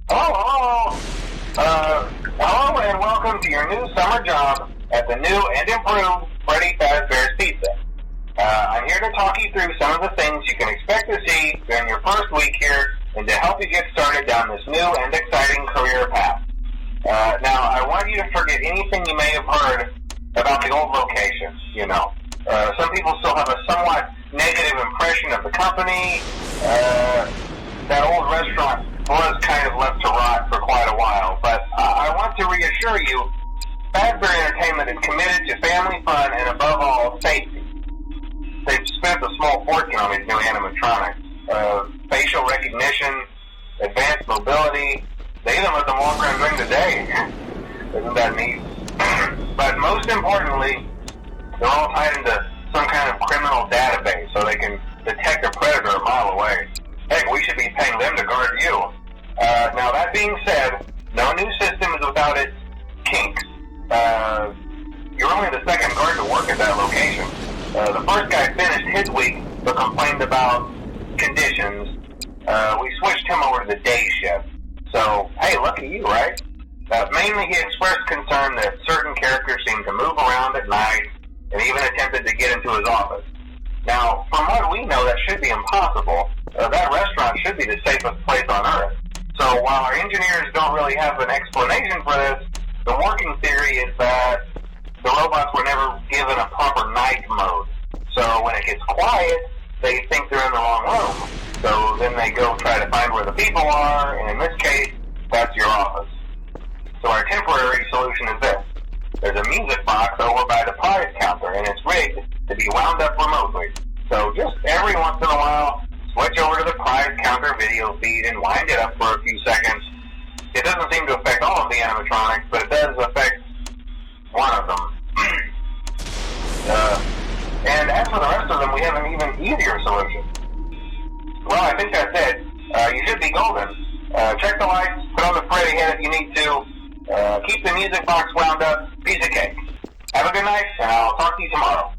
Hello? Hello and welcome to your new summer job at the new and improved Freddy Fazbear's Pizza. I'm here to talk you through some of the things you can expect to see during your first week here and to help you get started down this new and exciting career path. Now, I want you to forget anything you may have heard about the old location, some people still have a somewhat negative impression of the company. That old restaurant was kind of left to rot for quite a while, but I want to reassure you, Fazbear Entertainment is committed to family fun and, above all, safety. They've spent a small fortune on these new animatronics. Facial recognition, advanced mobility. They even let them walk around during the day. Isn't that neat? But most importantly, they're all tied into some kind of criminal database so they can detect a predator a mile away. Heck, we should be paying them to guard you. Now, that being said, no new system is without its kinks. You're only the second guard to work at that location. The first guy finished his week but complained about conditions. We switched him over to the day shift. So, hey, lucky you, right? Mainly he expressed concern that certain characters seemed to move around at night and even attempted to get into his office. Now, from what we know, that should be impossible. That restaurant should be the safest place on Earth. So while our engineers don't really have an explanation for this, the working theory is that the robots were never given a proper night mode. So when it gets quiet, they think they're in the wrong room. So then they go try to find where the people are, and in this case, that's your office. So our temporary solution is this. There's a music box over by the prize counter, and it's rigged to be wound up remotely. So just every once in a while, switch over to the prize counter video feed and wind it up for a few seconds. It doesn't seem to affect all of the animatronics, but it does affect one of them. And as for the rest of them, we have an even easier solution. Well, I think that's it. You should be golden. Check the lights, put on the Freddy head if you need to. Keep the music box wound up, piece of cake. Have a good night, and I'll talk to you tomorrow.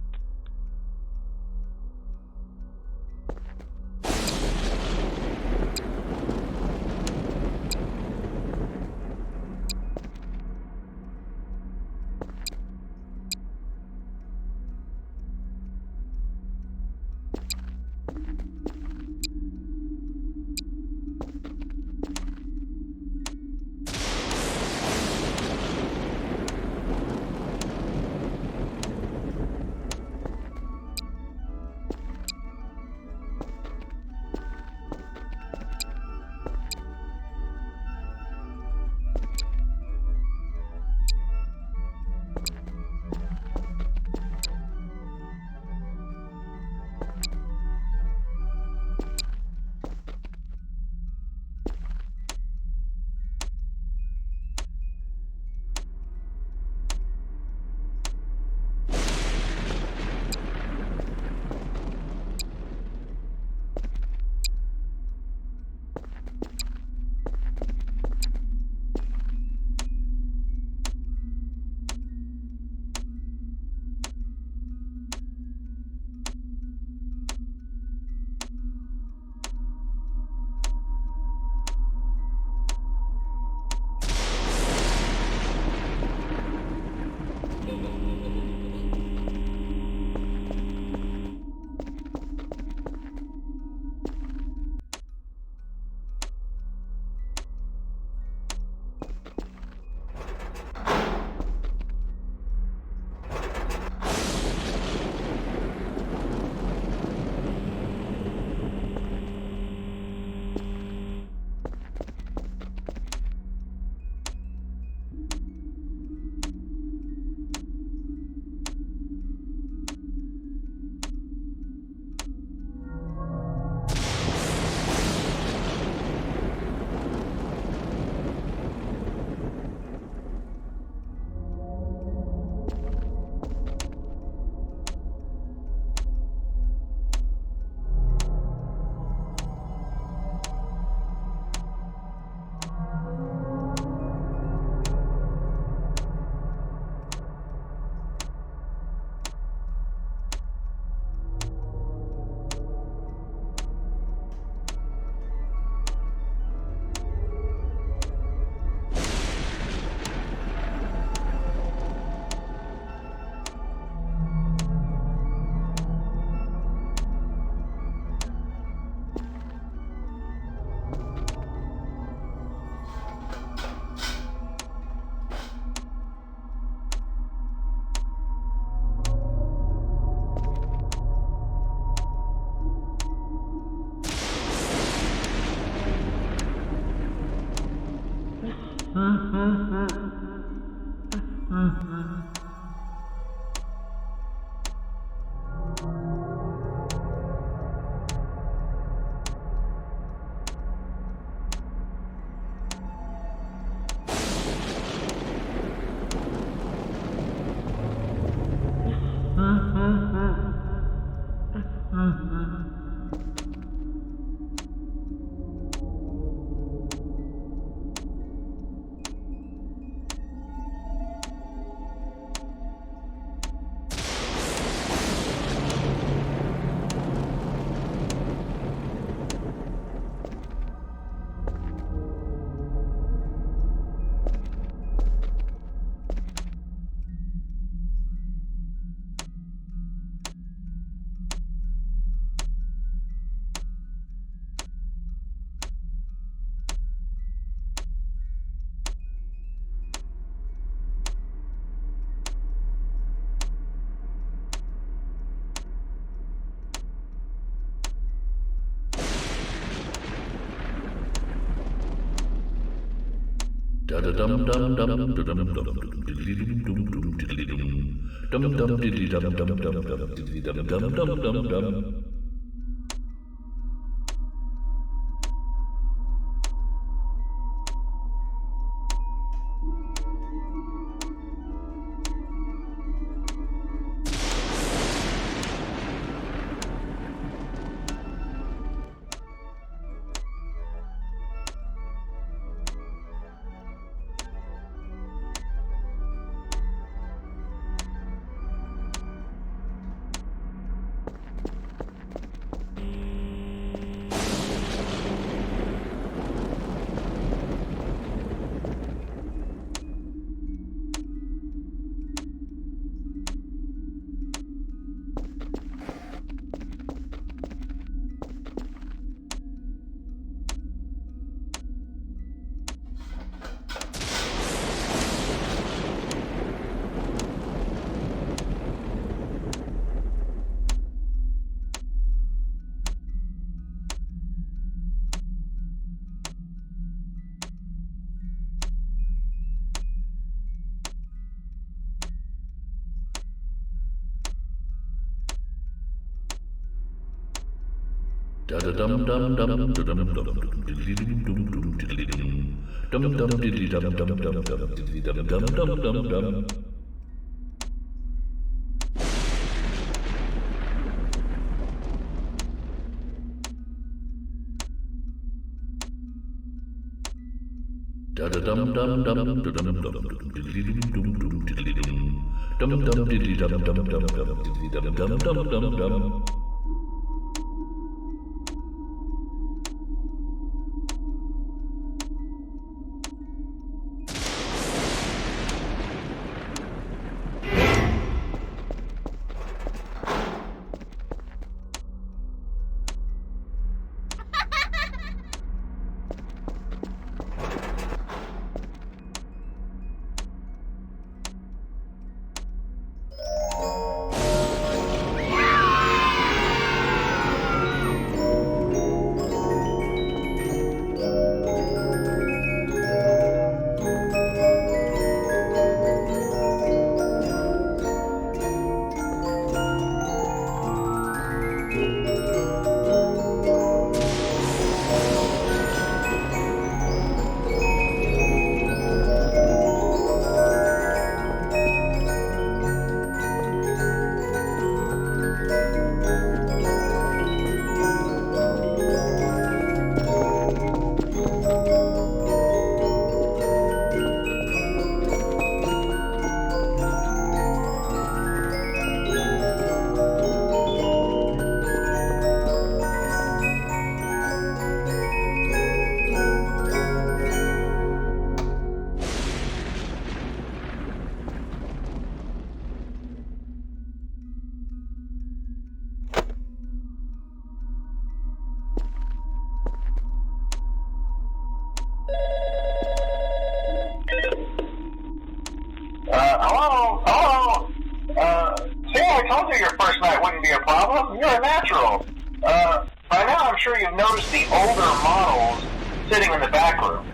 See, I told you your first night wouldn't be a problem. You're a natural. By now I'm sure you've noticed the older models sitting in the back room.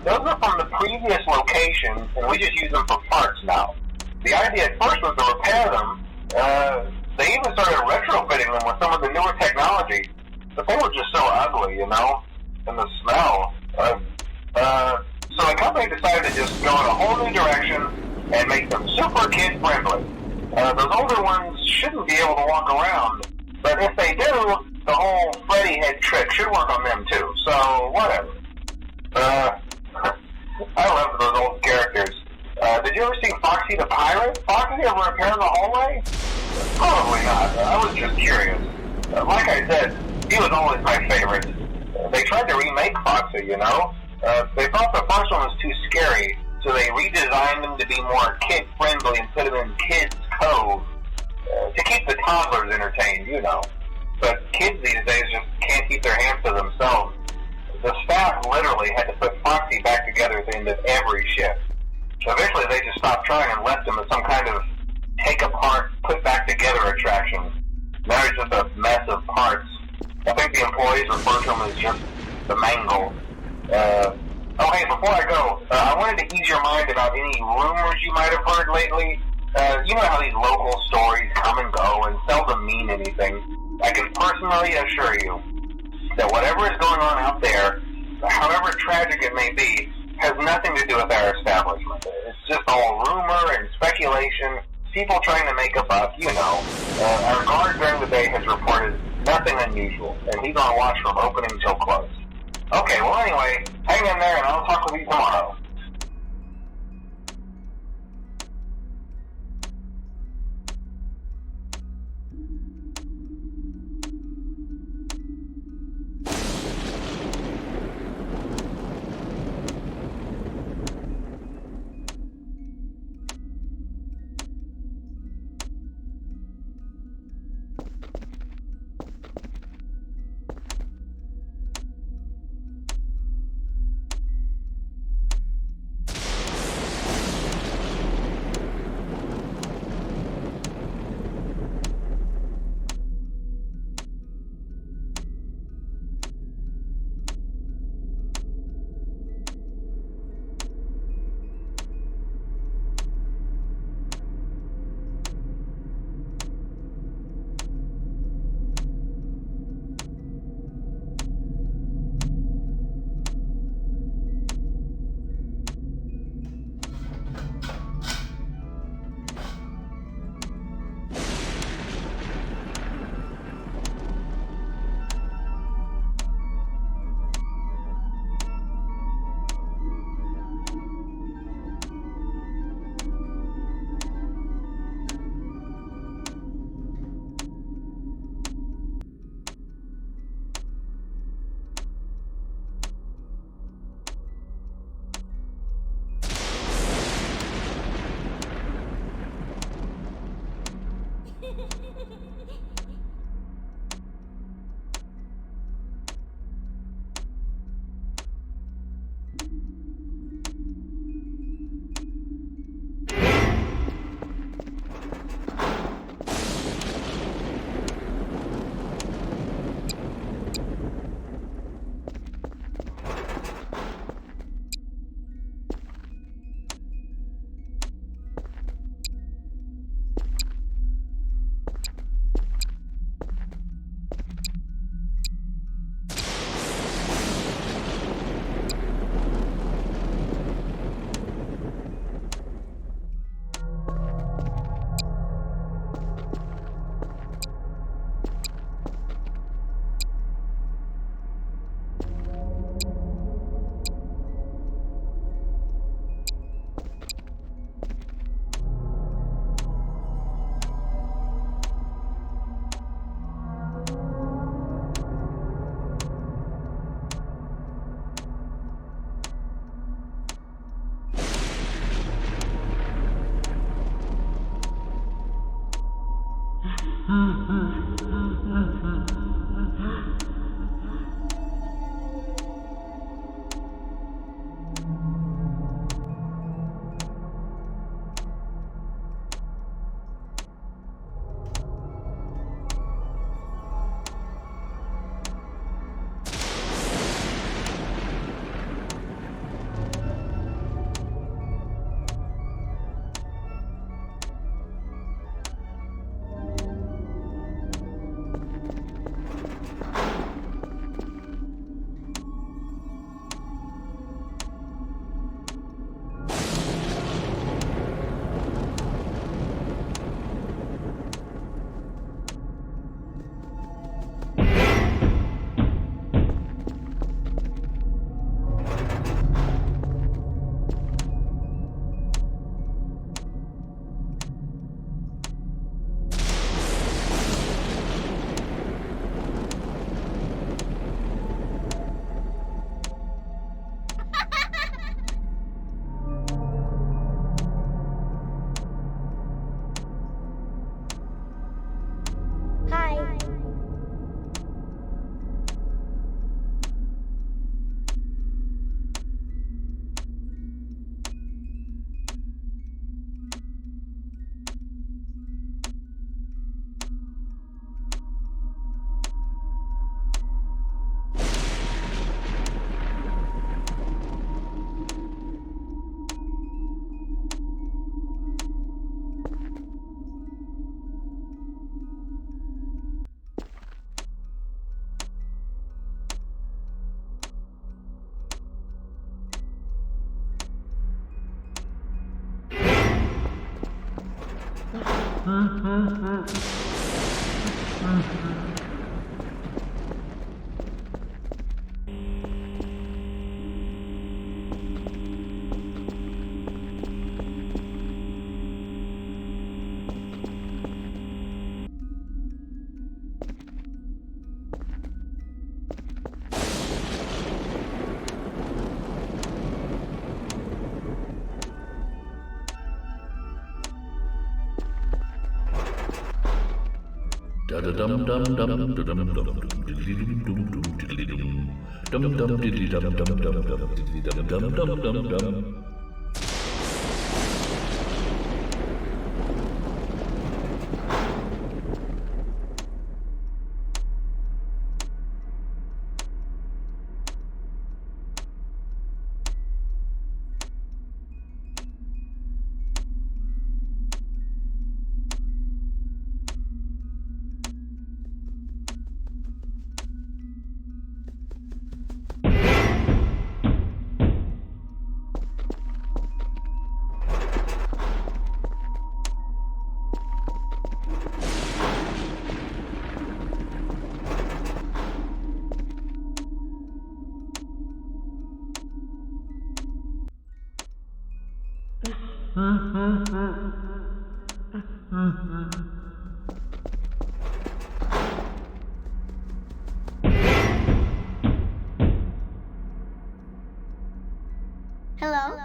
Those are from the previous location, and we just use them for parts now. The idea at first was to repair them. They even started retrofitting them with some of the newer technology, but they were just so ugly, you know, and the smell. So the company decided to just go in a whole new direction and make them super kid-friendly. Those older ones shouldn't be able to walk around, but if they do, the whole Freddy head trick should work on them too, so whatever. I love those old characters. Did you ever see Foxy the Pirate? Foxy ever appear in the hallway? Probably not. I was just curious. Like I said, he was always my favorite. They tried to remake Foxy, you know? They thought the first one was too scary, so they redesigned him to be more kid-friendly and put him in Kids Cove to keep the toddlers entertained, you know. But kids these days just can't keep their hands to themselves. The staff literally had to put Foxy back together at the end of every shift. So eventually they just stopped trying and left him as some kind of take-apart, put-back-together attraction. Now he's just a mess of parts. I think the employees refer to him as just the mangle. Oh, hey, before I go, I wanted to ease your mind about any rumors you might have heard lately. You know how these local stories come and go and seldom mean anything. I can personally assure you that whatever is going on out there, however tragic it may be, has nothing to do with our establishment. It's just all rumor and speculation, people trying to make a buck, you know. Our guard during the day has reported nothing unusual, and he's on watch from opening till close. Okay, well anyway, hang in there and I'll talk with you tomorrow. Hello? Hello?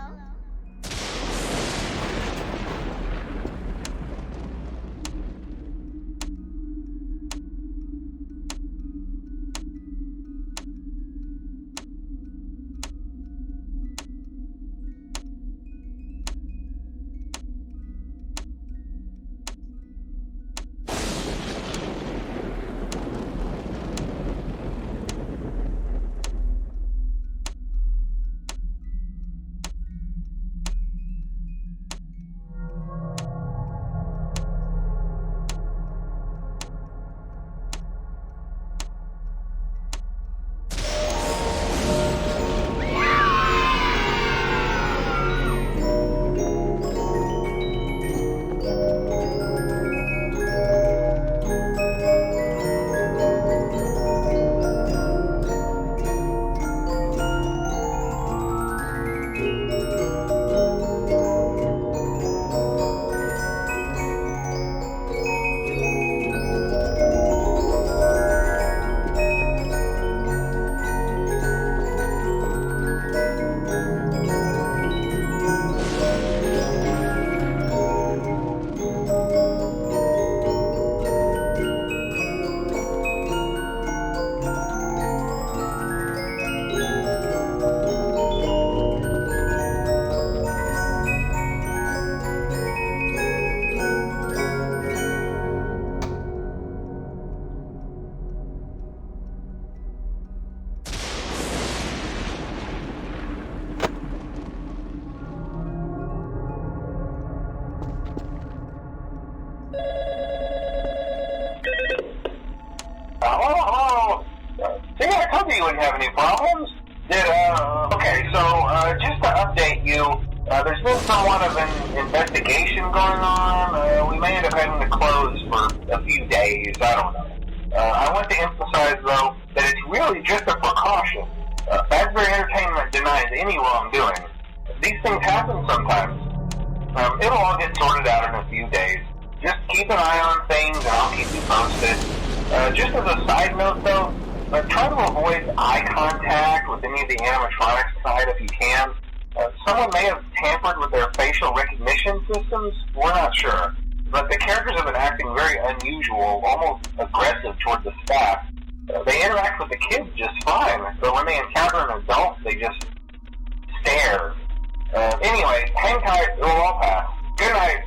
See, I told you wouldn't have any problems. Okay, so, just to update you, there's been somewhat of an investigation going on. We may end up having to close for a few days, I don't know. I want to emphasize, though, that it's really just a precaution. Fazbear Entertainment denies any wrongdoing. These things happen sometimes. It'll all get sorted out in a few days. Just keep an eye on things, and I'll keep you posted. Just as a side note, though, try to avoid eye contact with any of the animatronics side if you can. Someone may have tampered with their facial recognition systems. We're not sure. But the characters have been acting very unusual, almost aggressive toward the staff. They interact with the kids just fine, but when they encounter an adult, they just stare. Anyway, hang tight, it'll all pass. Good night.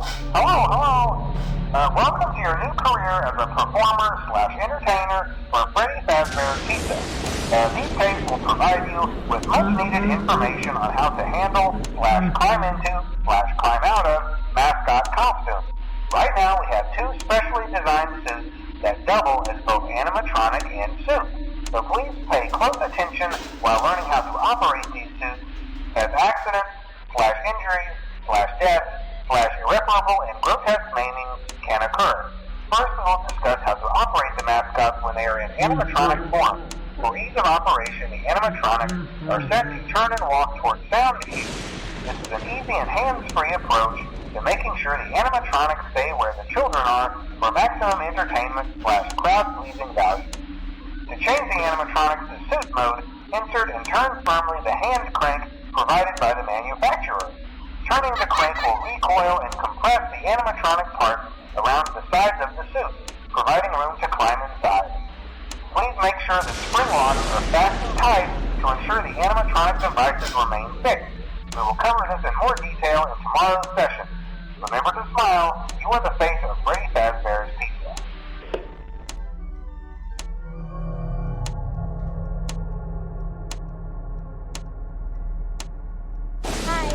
Hello. Welcome to your new career as a performer/entertainer for Freddy Fazbear's Pizza. These tapes will provide you with much-needed information on how to handle/climb into/climb out of mascot costumes. Right now, we have two specially designed suits that double as both animatronic and suit. So please pay close attention while learning how to operate these suits, as accidents/injuries/death/irreparable and grotesque maimings can occur. First, we will discuss how to operate the mascots when they are in animatronic form. For ease of operation, the animatronics are set to turn and walk towards sound cues. This is an easy and hands-free approach to making sure the animatronics stay where the children are for maximum entertainment/crowd-pleasing value. To change the animatronics to suit mode, insert and turn firmly the hand crank provided by the manufacturer. Turning the crank will recoil and compress the animatronic parts around the sides of the suit, providing room to climb inside. Please make sure the spring locks are fastened tight to ensure the animatronic devices remain fixed. We will cover this in more detail in tomorrow's session. Remember to smile. You are the face of Freddy Fazbear's Pizza. Hi.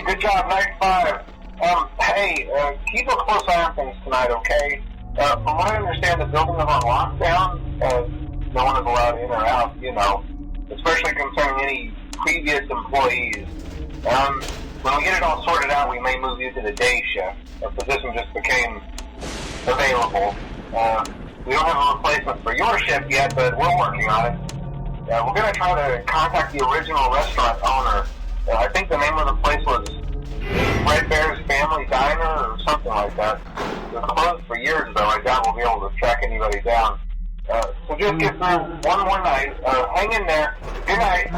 Good job, Night 5. Keep a close eye on things tonight, okay? From what I understand, the building is on lockdown. No one is allowed in or out, especially concerning any previous employees. When we get it all sorted out, we may move you to the day shift. A position just became available. We don't have a replacement for your shift yet, but we're working on it. We're going to try to contact the original restaurant owner. I think the name of the place was Fazbear's Family Diner or something like that. It was closed for years, though. I doubt we'll be able to track anybody down. So just get through one more night. Hang in there. Good night.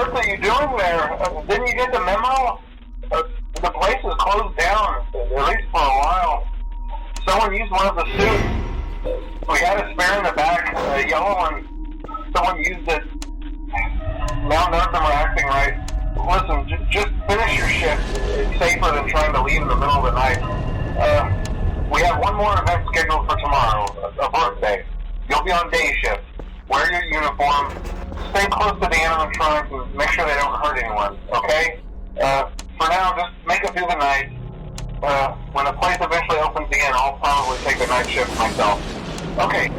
earth are you doing there? Didn't you get the memo? The place is closed down, at least for a while. Someone used one of the suits. We had a spare in the back, a yellow one. Someone used it. Now none of them are acting right. Listen, just finish your shift. It's safer than trying to leave in the middle of the night. We have one more event scheduled for tomorrow, a birthday. You'll be on day shift. Wear your uniform. Stay close to the animatronics and make sure they don't hurt anyone, okay? For now, just make it through the night. When the place eventually opens again, I'll probably take the night shift myself. Okay.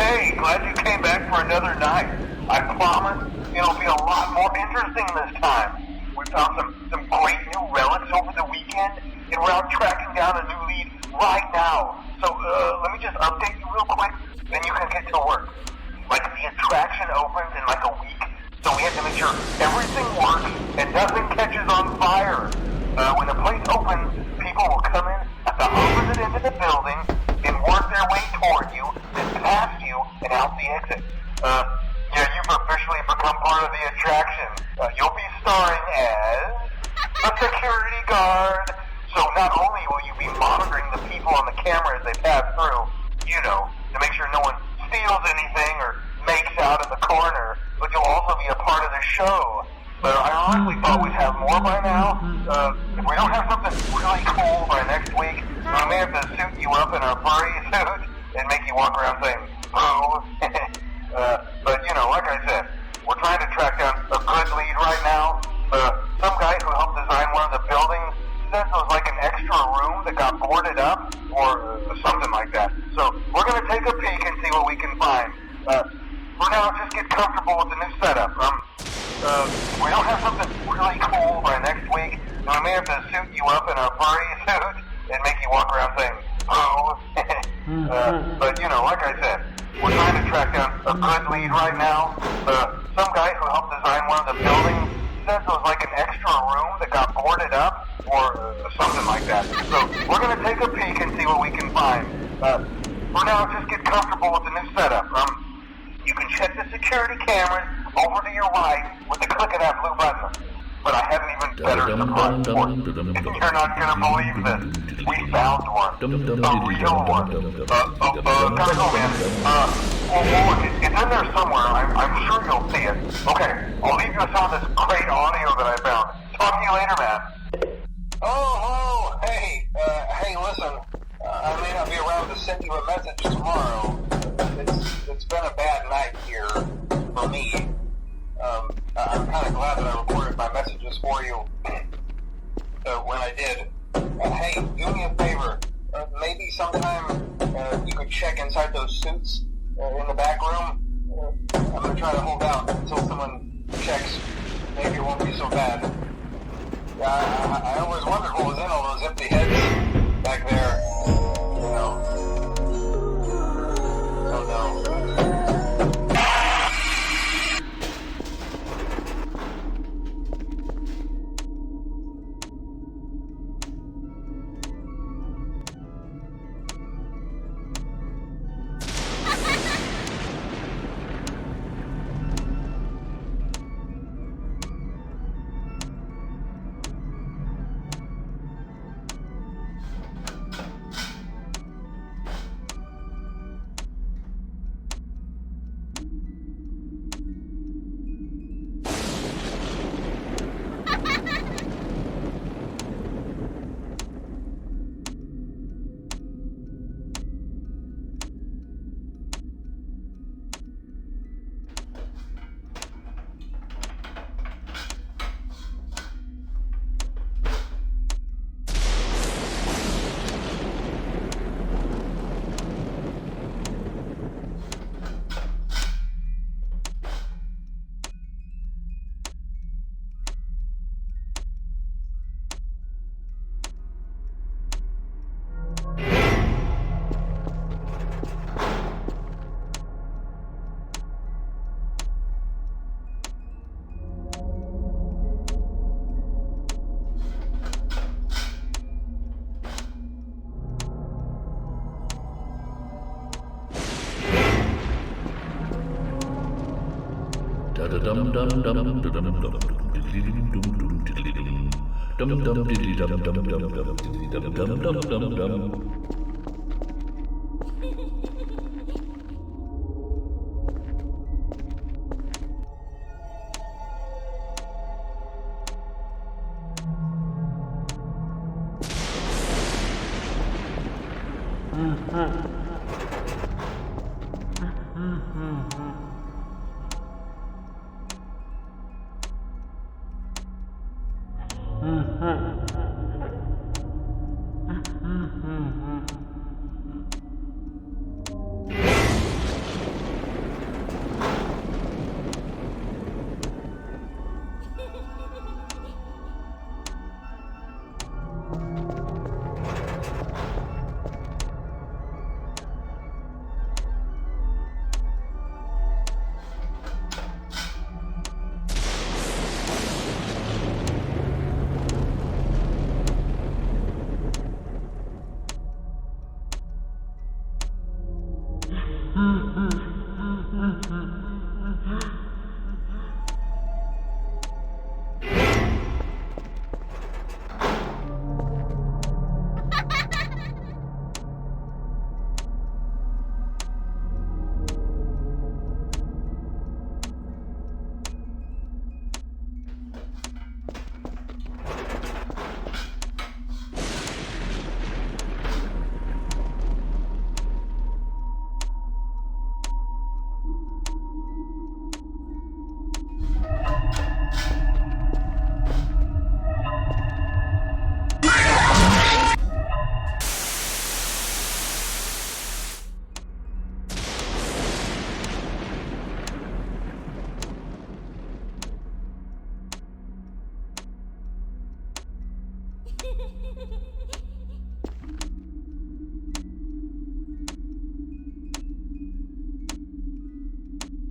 Hey, glad you came back for another night. I promise it'll be a lot more interesting this time. We found some great new relics over the weekend, and we're out tracking down a new lead right now. So let me just update you real quick, then you can get to work. Like, the attraction opens in like a week, so we have to make sure everything works and nothing catches on fire. When the place opens, people will come in at the opposite end of the building and work their way toward you, then past you, and out the exit. Yeah, you've officially become part of the attraction. You'll be starring as a security guard. So not only will you be monitoring the people on the camera as they pass through, to make sure no one steals anything or makes out in the corner, but you'll also be a part of the show. I honestly thought we'd have more by now. If we don't have something really cool by next week, we may have to suit you up in our furry suit and make you walk around saying, "Boo." But like I said, we're trying to track down a good lead right now. Some guy who helped design one of the buildings said it was like an extra room that got boarded up or something like that. So we're going to take a peek and see what we can find. For now, just get comfortable with the new setup. We don't have something really cool by next week, and we may have to suit you up in our furry suit and make you walk around saying, "Boo." But like I said, we're trying to track down a good lead right now. Some guy who helped design one of the buildings. He says it was like an extra room that got boarded up or something like that. So we're going to take a peek and see what we can find. For now, just get comfortable with the new setup. You can check the security cameras over to your right with the click of that blue button. But I have an even better surprise for you. You're not going to believe this. We found one. A real one. Gotta go, man. Well, look, it's in there somewhere. I'm sure you'll see it. Okay, I'll leave you with some of this great audio that I found. Talk to you later, man. Oh, hey, listen. I may not be around to send you a message tomorrow. It's been a bad night here for me. I'm kind of glad that I recorded my messages for you when I did. Hey, do me a favor. Maybe sometime you could check inside those suits in the back room. I'm going to try to hold out until someone checks. Maybe it won't be so bad. I always wondered what was in all those empty heads back there. You know. Oh no.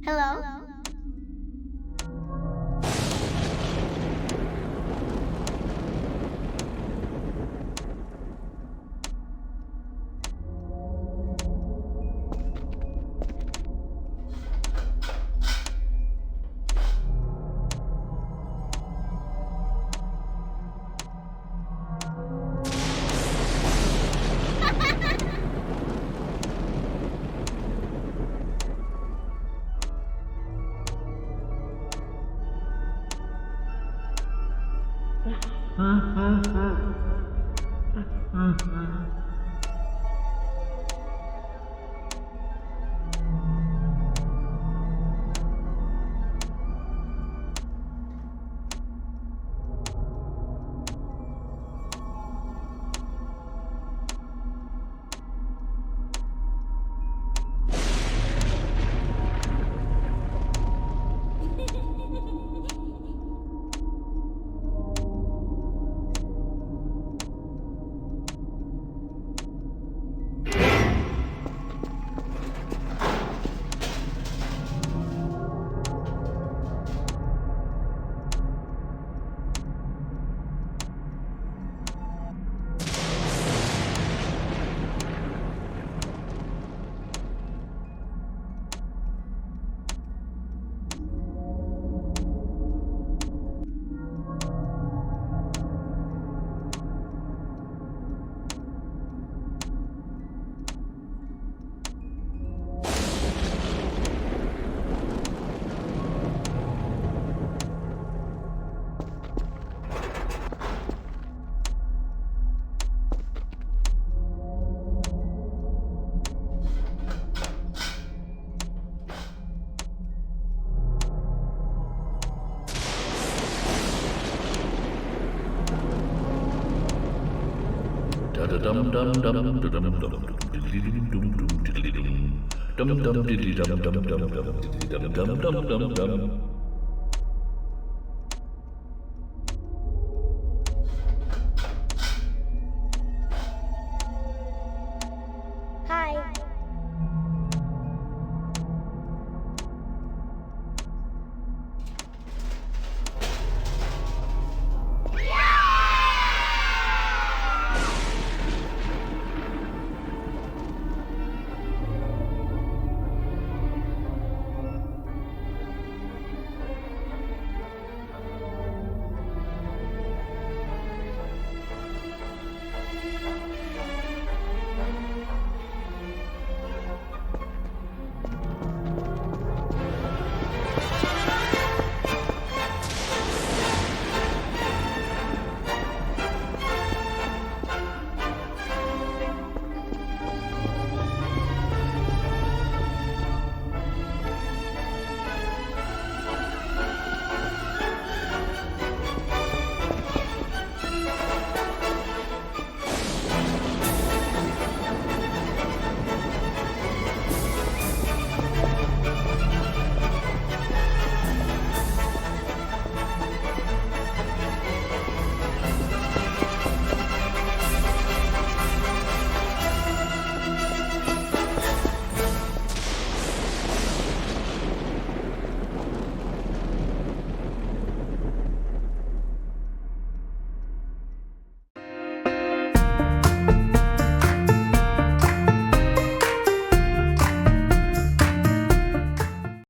Hello? Dum dum dum dum dum dum dum dum dum dum dum.